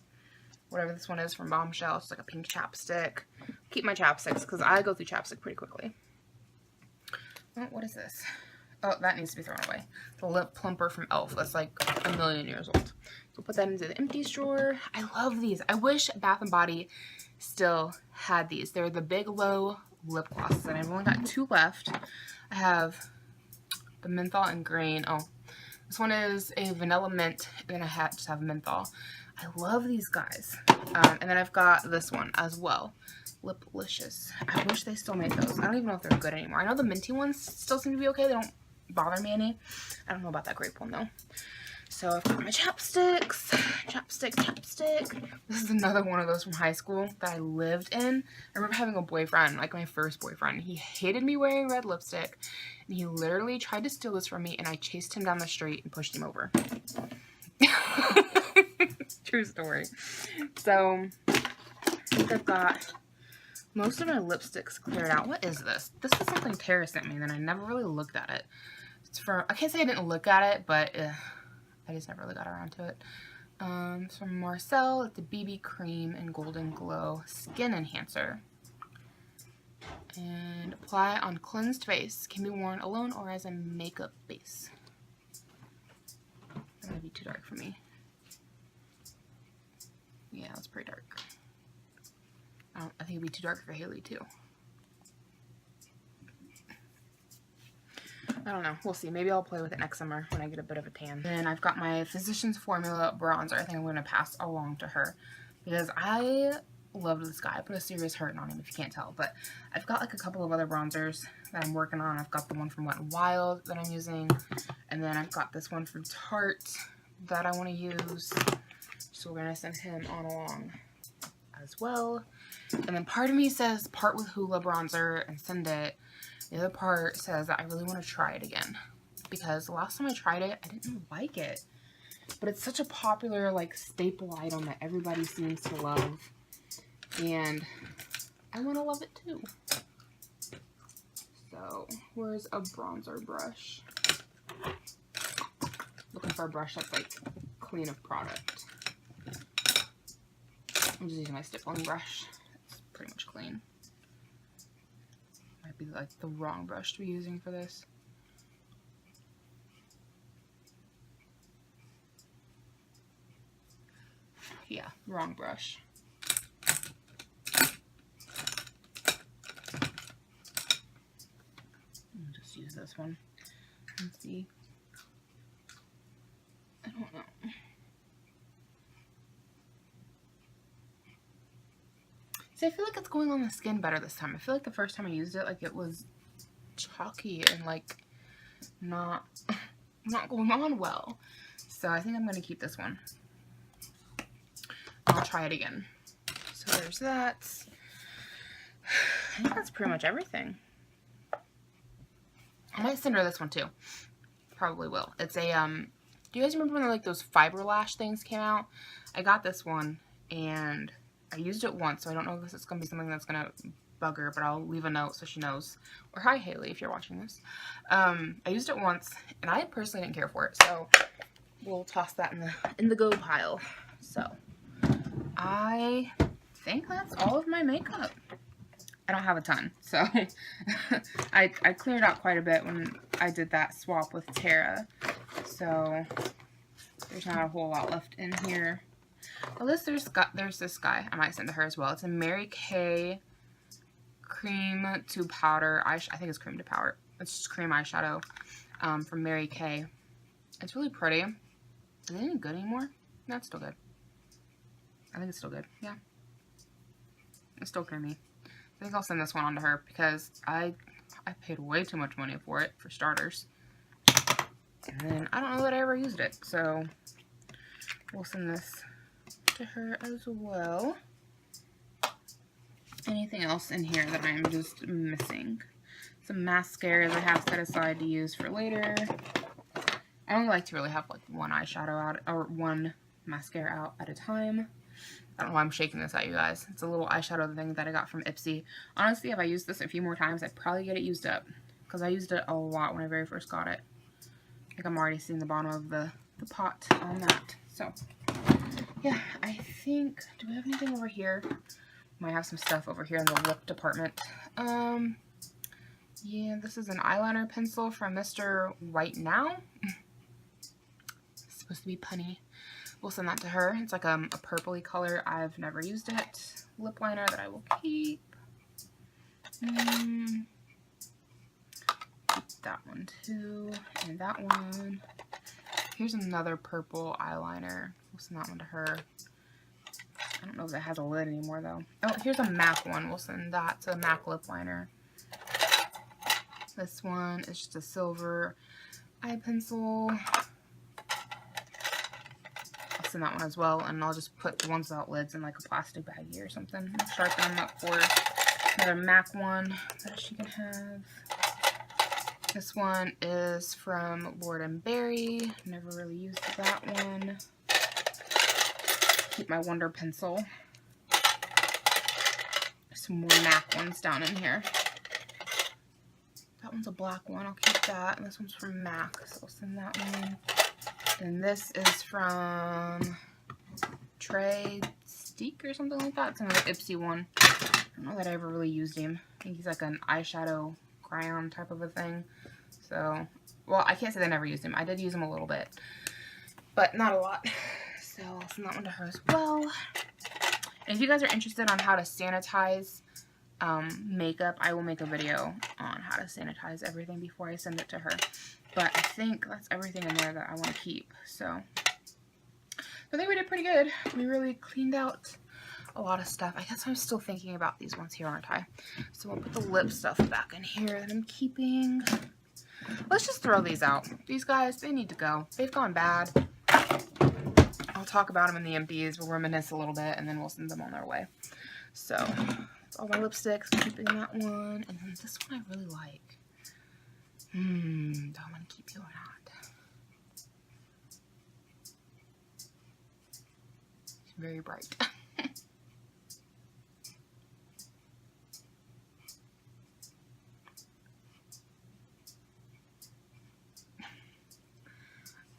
A: whatever this one is from Bombshell. It's like a pink chapstick. Keep my chapsticks because I go through chapstick pretty quickly. Oh, what is this? Oh, that needs to be thrown away. The lip plumper from e.l.f. That's like a million years old. So put that into the empties drawer. I love these. I wish Bath & Body still had these. They're the Big Low lip glosses, and I've only got 2 left. I have the menthol and grain. Oh, this one is a vanilla mint, and then I just have menthol. I love these guys. And then I've got this one as well. Liplicious. I wish they still made those. I don't even know if they're good anymore. I know the minty ones still seem to be okay. They don't bother me any. I don't know about that grape one though. So I've got my chapsticks. Chapstick. This is another one of those from high school that I lived in. I remember having a boyfriend, like my first boyfriend. He hated me wearing red lipstick, and he literally tried to steal this from me, and I chased him down the street and pushed him over. True story. So I've got most of my lipsticks cleared out. What is this? This is something Tara sent me, and then I never really looked at it. It's from, I can't say I didn't look at it, but I just never really got around to it. It's from Marcel. It's a BB Cream and Golden Glow Skin Enhancer. And apply on cleansed face. Can be worn alone or as a makeup base. That might be too dark for me. Yeah, it's pretty dark. I think it'd be too dark for Haley too. I don't know. We'll see. Maybe I'll play with it next summer when I get a bit of a tan. Then I've got my Physicians Formula bronzer. I think I'm going to pass along to her because I loved this guy. I put a serious hurting on him if you can't tell. But I've got like a couple of other bronzers that I'm working on. I've got the one from Wet n Wild that I'm using. And then I've got this one from Tarte that I want to use. So we're going to send him on along as well. And then part of me says part with Hoola bronzer and send it. The other part says that I really want to try it again because the last time I tried it, I didn't like it. But it's such a popular like staple item that everybody seems to love, and I want to love it too. So where's a bronzer brush? Looking for a brush that's like clean of product. I'm just using my stippling brush. It's pretty much clean. Might be like the wrong brush to be using for this. Yeah, wrong brush. I'll just use this one and see. I don't know. See, I feel like it's going on the skin better this time. I feel like the first time I used it, like it was chalky and like not going on well. So I think I'm going to keep this one. I'll try it again. So there's that. I think that's pretty much everything. I might send her this one too. Probably will. It's a, do you guys remember when like those fiber lash things came out? I got this one and I used it once, so I don't know if this is going to be something that's going to bug her, but I'll leave a note so she knows. Or hi, Haley, if you're watching this. I used it once, and I personally didn't care for it, so we'll toss that in the go pile. So, I think that's all of my makeup. I don't have a ton, so I cleared out quite a bit when I did that swap with Tara. So, there's not a whole lot left in here. Well, there's this guy. I might send to her as well. It's a Mary Kay cream to powder. I think it's cream to powder. It's just cream eyeshadow from Mary Kay. It's really pretty. Is it any good anymore? No, it's still good. I think it's still good. Yeah. It's still creamy. I think I'll send this one on to her because I paid way too much money for it, for starters. And then I don't know that I ever used it. So we'll send this to her as well. Anything else in here that I'm just missing? Some mascaras I have set aside to use for later. I only like to really have like one eyeshadow out or one mascara out at a time. I don't know why I'm shaking this at you guys. It's a little eyeshadow thing that I got from Ipsy. Honestly, if I used this a few more times, I'd probably get it used up. Because I used it a lot when I very first got it. I think I'm already seeing the bottom of the pot on that. So, yeah, I think... Do we have anything over here? Might have some stuff over here in the lip department. Yeah, this is an eyeliner pencil from Mr. White Now. It's supposed to be punny. We'll send that to her. It's like a purpley color. I've never used it. Lip liner that I will keep. Keep that one too. And that one. Here's another purple eyeliner. We'll send that one to her. I don't know if it has a lid anymore though. Oh, here's a MAC one. We'll send that to a MAC lip liner. This one is just a silver eye pencil. I'll send that one as well, and I'll just put the ones without lids in like a plastic baggie or something. I'll sharpen them up for another MAC one that she can have. This one is from Lord & Berry. Never really used that one. Keep my Wonder pencil. Some more MAC ones down in here. That one's a black one. I'll keep that. And this one's from MAC, so I'll send that one. And this is from Trey Steak or something like that. It's another Ipsy one. I don't know that I ever really used him. I think he's like an eyeshadow crayon type of a thing. So, well, I can't say that I never used him. I did use him a little bit, but not a lot. So I'll send that one to her as well. And if you guys are interested on how to sanitize makeup, I will make a video on how to sanitize everything before I send it to her. But I think that's everything in there that I want to keep. So I think we did pretty good. We really cleaned out a lot of stuff. I guess I'm still thinking about these ones here, aren't I? So we'll put the lip stuff back in here that I'm keeping. Let's just throw these out. These guys, they need to go. They've gone bad. I'll talk about them in the empties. We'll reminisce a little bit, and then we'll send them on their way. So that's all my lipsticks. I'm keeping that one. And then this one I really like. Do I want to keep you or not? It's very bright.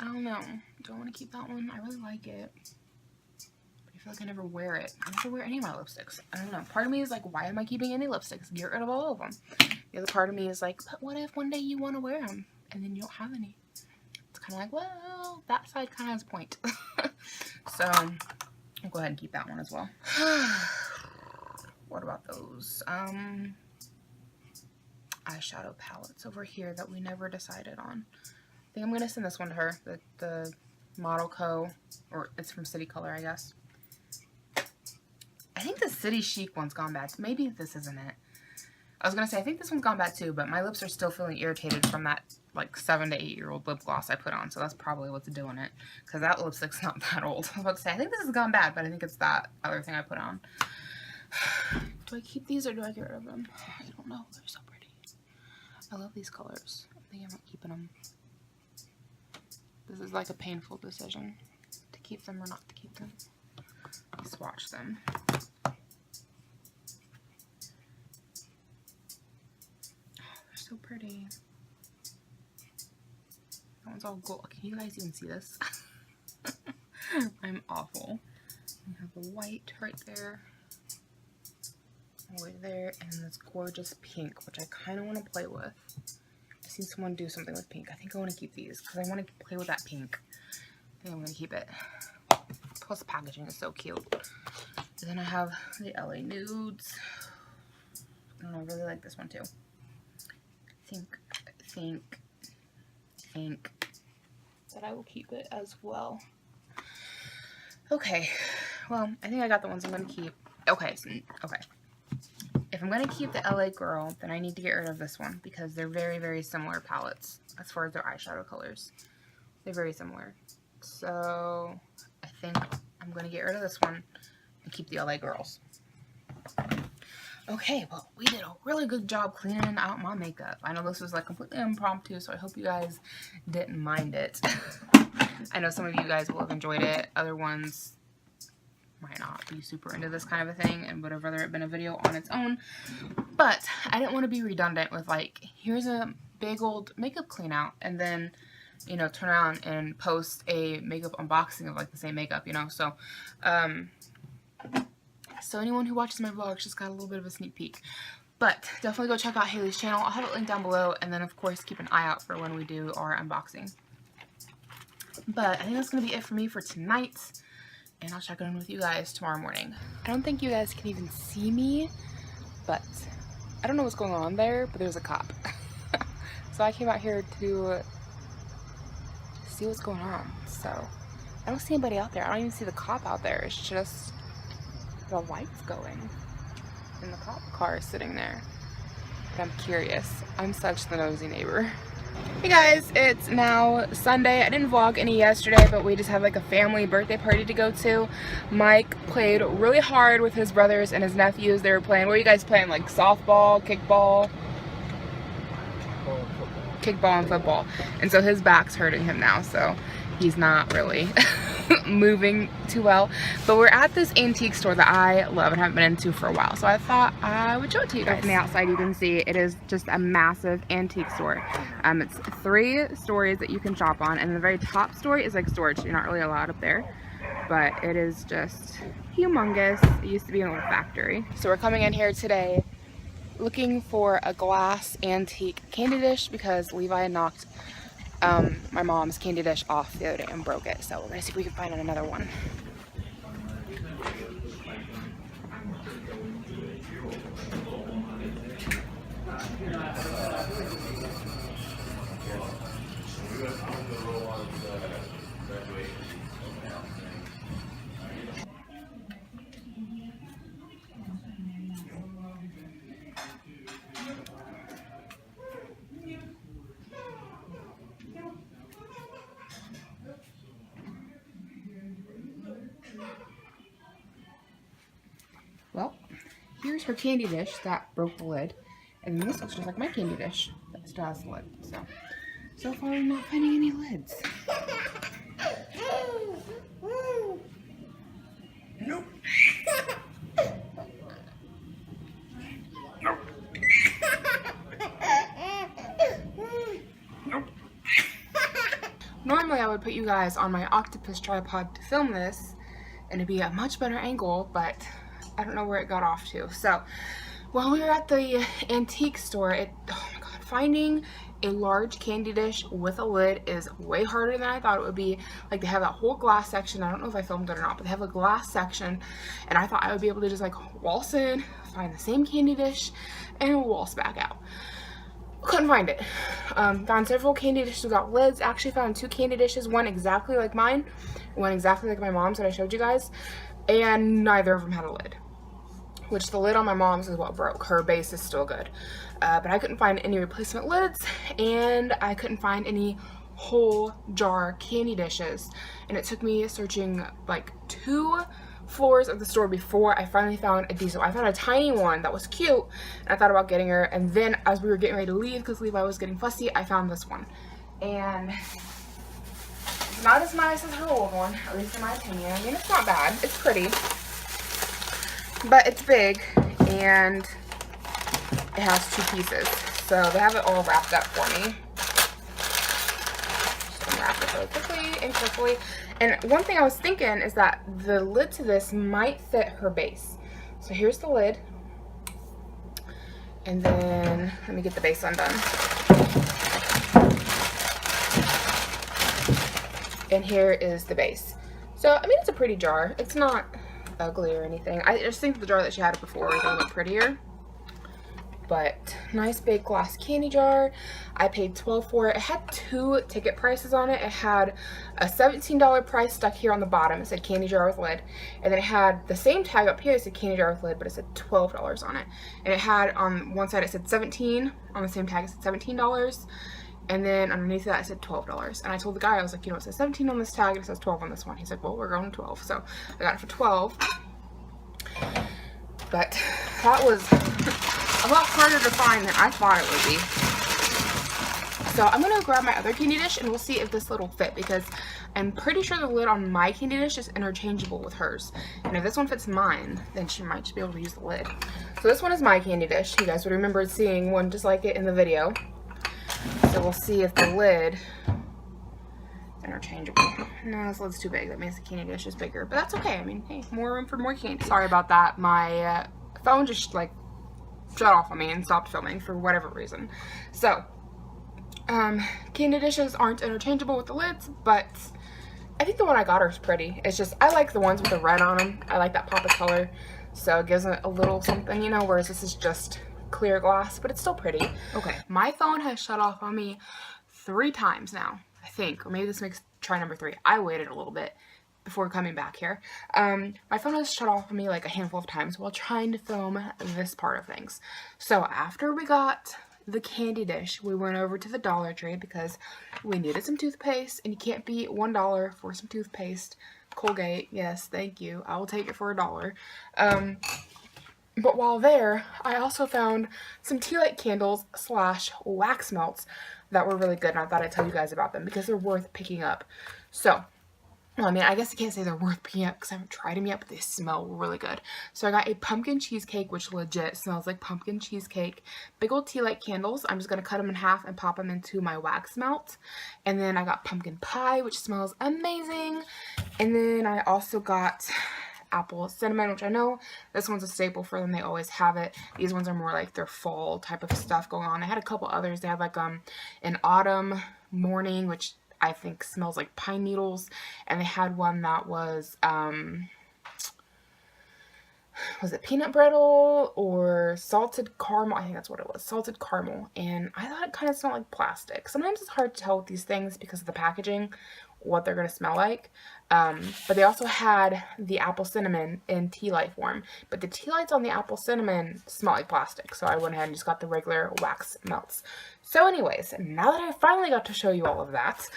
A: I don't know. Do I want to keep that one? I really like it. But I feel like I never wear it. I never wear any of my lipsticks. I don't know. Part of me is like, why am I keeping any lipsticks? Get rid of all of them. The other part of me is like, but what if one day you want to wear them and then you don't have any? It's kind of like, well, that side kind of has a point. So I'll go ahead and keep that one as well. What about those eyeshadow palettes over here that we never decided on? I think I'm going to send this one to her, the Model Co. Or it's from City Color, I guess. I think the City Chic one's gone bad. Maybe this isn't it. I was going to say, I think this one's gone bad too, but my lips are still feeling irritated from that like 7 to 8 year old lip gloss I put on, so that's probably what's doing it, because that lipstick's not that old. I was about to say, I think this has gone bad, but I think it's that other thing I put on. Do I keep these or do I get rid of them? I don't know. They're so pretty. I love these colors. I think I'm not keeping them. This is like a painful decision to keep them or not to keep them. Swatch them. Oh, they're so pretty. That one's all gold. Can you guys even see this? I'm awful. We have the white right there. Right there. And this gorgeous pink, which I kind of want to play with. I've seen someone do something with pink. I think I want to keep these because I want to play with that pink. I think I'm going to keep it. Plus the packaging is so cute. And then I have the LA Nudes. I don't know, I really like this one too. I think that I will keep it as well. Okay, well, I think I got the ones I'm going to keep. Okay. If I'm going to keep the LA Girl, then I need to get rid of this one because they're very, very similar palettes as far as their eyeshadow colors. They're very similar. So I think I'm going to get rid of this one and keep the LA Girls. Okay, well, we did a really good job cleaning out my makeup. I know this was like completely impromptu, so I hope you guys didn't mind it. I know some of you guys will have enjoyed it. Other ones might not. be super into this kind of a thing and would have rather it been a video on its own. But I didn't want to be redundant with like, here's a big old makeup clean out and then, you know, turn around and post a makeup unboxing of like the same makeup, you know. So anyone who watches my vlogs just got a little bit of a sneak peek. But definitely go check out Haley's channel. I'll have it linked down below, and then of course keep an eye out for when we do our unboxing. But I think that's going to be it for me for tonight, and I'll check in with you guys tomorrow morning. I don't think you guys can even see me, but I don't know what's going on there, but there's a cop. So I came out here to see what's going on. So I don't see anybody out there. I don't even see the cop out there. It's just the lights going. And the cop car is sitting there. But I'm curious. I'm such the nosy neighbor. Hey guys, it's now Sunday. I didn't vlog any yesterday, but we just have like a family birthday party to go to. Mike played really hard with his brothers and his nephews. They were playing, what are you guys playing? Like softball, kickball? Kickball and football. And so his back's hurting him now, so he's not really moving too well. But we're at this antique store that I love and haven't been into for a while, so I thought I would show it to you guys. From the outside you can see it is just a massive antique store. It's 3 stories that you can shop on, and the very top story is like storage. You're not really allowed up there, but it is just humongous. It used to be an old factory. So we're coming in here today looking for a glass antique candy dish because Levi knocked my mom's candy dish off the other day and broke it, so we're gonna see if we can find another one. Well, here's her candy dish that broke the lid, and this looks just like my candy dish that still has the lid. So far I'm not finding any lids. Nope. Nope. Nope. Normally I would put you guys on my octopus tripod to film this, and it'd be a much better angle, but I don't know where it got off to. So while we were at the antique store, oh my god, finding a large candy dish with a lid is way harder than I thought it would be. Like, they have that whole glass section. I don't know if I filmed it or not, but they have a glass section, and I thought I would be able to just like waltz in, find the same candy dish, and waltz back out. Couldn't find it. Found several candy dishes without lids. Actually found 2 candy dishes, one exactly like mine, one exactly like my mom's that I showed you guys, and neither of them had a lid. Which the lid on my mom's is what broke. Her base is still good. But I couldn't find any replacement lids, and I couldn't find any whole jar candy dishes. And it took me searching like 2 floors of the store before I finally found a decent one. I found a tiny one that was cute, and I thought about getting her. And then as we were getting ready to leave, because Levi was getting fussy, I found this one. And it's not as nice as her old one, at least in my opinion. I mean, it's not bad. It's pretty. But it's big, and it has 2 pieces. So they have it all wrapped up for me. Just unwrap it really quickly and carefully. And one thing I was thinking is that the lid to this might fit her base. So here's the lid. And then, let me get the base undone. And here is the base. So, I mean, it's a pretty jar. It's not ugly or anything. I just think the jar that she had before was a little bit prettier. But nice big glass candy jar. I paid $12 for it. It had 2 ticket prices on it. It had a $17 price stuck here on the bottom. It said candy jar with lid. And then it had the same tag up here. It said candy jar with lid, but it said $12 on it. And it had on one side it said $17. On the same tag it said $17. And then underneath that it said $12. And I told the guy, I was like, you know, it says 17 on this tag and it says 12 on this one. He's like, well, we're going to 12. So I got it for 12. But that was a lot harder to find than I thought it would be. So I'm gonna grab my other candy dish and we'll see if this lid will fit, because I'm pretty sure the lid on my candy dish is interchangeable with hers. And if this one fits mine, then she might just be able to use the lid. So this one is my candy dish. You guys would remember seeing one just like it in the video. So we'll see if the lid is interchangeable. No, this lid's too big. That means the candy dish is bigger, but that's okay. I mean, hey, more room for more candy. Sorry about that. My phone just like shut off on me and stopped filming for whatever reason. So candy dishes aren't interchangeable with the lids, but I think the one I got her is pretty. It's just, I like the ones with the red on them. I like that pop of color, so it gives it a little something, you know, whereas this is just clear glass, but it's still pretty. Okay, my phone has shut off on me 3 times now, I think, or maybe this makes try number 3. I waited a little bit before coming back here. My phone has shut off on me like a handful of times while trying to film this part of things. So after we got the candy dish, we went over to the Dollar Tree because we needed some toothpaste, and you can't beat $1 for some toothpaste. Colgate, yes, thank you. I will take it for $1. But while there, I also found some tea light candles / wax melts that were really good, and I thought I'd tell you guys about them because they're worth picking up. So, well, I mean, I guess I can't say they're worth picking up because I haven't tried them yet, but they smell really good. So I got a pumpkin cheesecake, which legit smells like pumpkin cheesecake. Big old tea light candles. I'm just going to cut them in half and pop them into my wax melt. And then I got pumpkin pie, which smells amazing. And then I also got apple cinnamon, which I know this one's a staple for them. They always have it. These ones are more like their fall type of stuff going on. I had a couple others. They have like an autumn morning, which I think smells like pine needles, and they had one that was it peanut brittle or salted caramel? I think that's what it was, salted caramel, and I thought it kind of smelled like plastic. Sometimes it's hard to tell with these things because of the packaging what they're going to smell like, but they also had the apple cinnamon in tea light form, but the tea lights on the apple cinnamon smell like plastic, so I went ahead and just got the regular wax melts. So anyways, now that I finally got to show you all of that,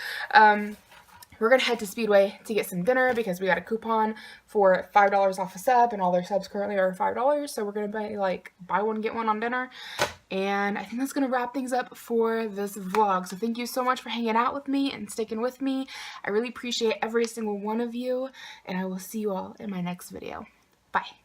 A: we're going to head to Speedway to get some dinner because we got a coupon for $5 off a sub, and all their subs currently are $5, so we're going to buy one, get one on dinner. And I think that's going to wrap things up for this vlog. So thank you so much for hanging out with me and sticking with me. I really appreciate every single one of you, and I will see you all in my next video. Bye.